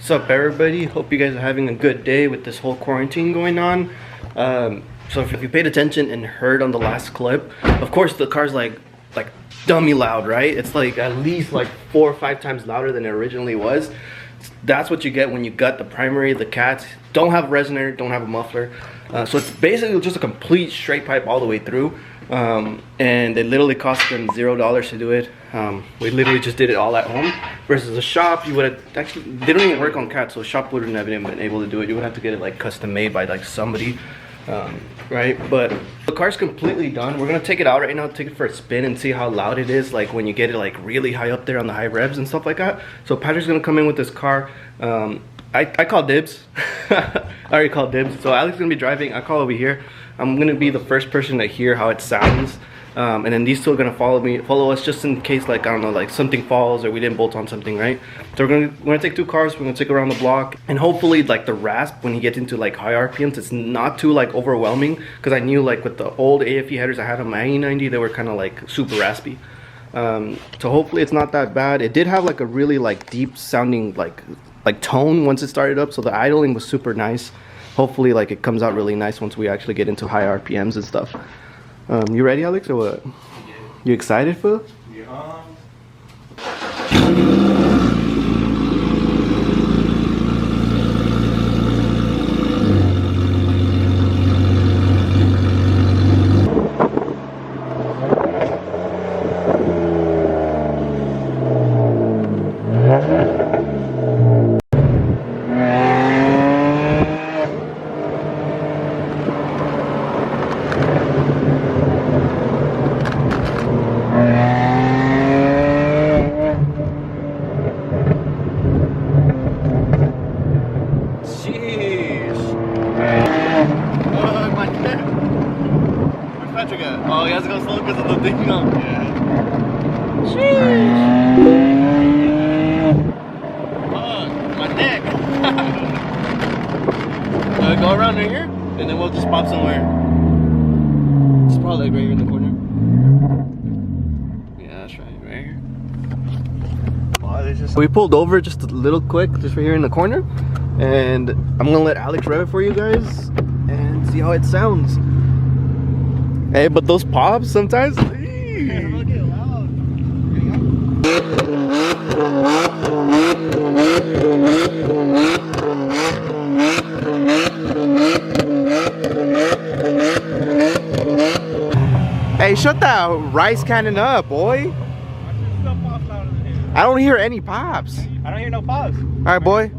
What's up, everybody? Hope you guys are having a good day with this whole quarantine going on. So if you paid attention and heard on the last clip, of course the car's like dummy loud, right? It's like at least like 4 or 5 times louder than it originally was. That's what you get when you gut the primary. The cats don't have a resonator, don't have a muffler, so it's basically just a complete straight pipe all the way through. And it literally cost them $0 to do it. We literally just did it all at home, versus a shop you would have actually, they don't even work on cats, so a shop wouldn't have been able to do it. You would have to get it like custom made by like somebody, right? But the car's completely done. We're gonna take it out right now, take it for a spin and see how loud it is like when you get it like really high up there on the high revs and stuff like that. So Patrick's gonna come in with this car. I call dibs. I already called dibs. So Alex is gonna be driving. I call over here. I'm gonna be the first person to hear how it sounds, and then these two are gonna follow us just in case, like, I don't know, like something falls or we didn't bolt on something, right? So we're gonna take 2 cars. We're gonna take around the block, and hopefully like the rasp when he gets into like high RPMs, it's not too like overwhelming, because I knew like with the old AFE headers I had on my E90, they were kind of like super raspy. So hopefully it's not that bad. It did have like a really like deep sounding like tone once it started up, so the idling was super nice. Hopefully like it comes out really nice once we actually get into high RPMs and stuff. You ready, Alex, or what? Yeah. You excited, fool? Yeah. Oh, he has to go slow because of the thing on. Yeah. Sheesh. Fuck, my neck. Go around right here, and then we'll just pop somewhere. It's probably like right here in the corner. Yeah, that's right here. Wow, we pulled over just a little quick, just right here in the corner, and I'm gonna let Alex rev it for you guys and see how it sounds. Hey, but those pops sometimes. Yeah, they'll get loud. Hey, shut that rice cannon up, boy. I don't hear any pops. I don't hear no pops. All right, boy.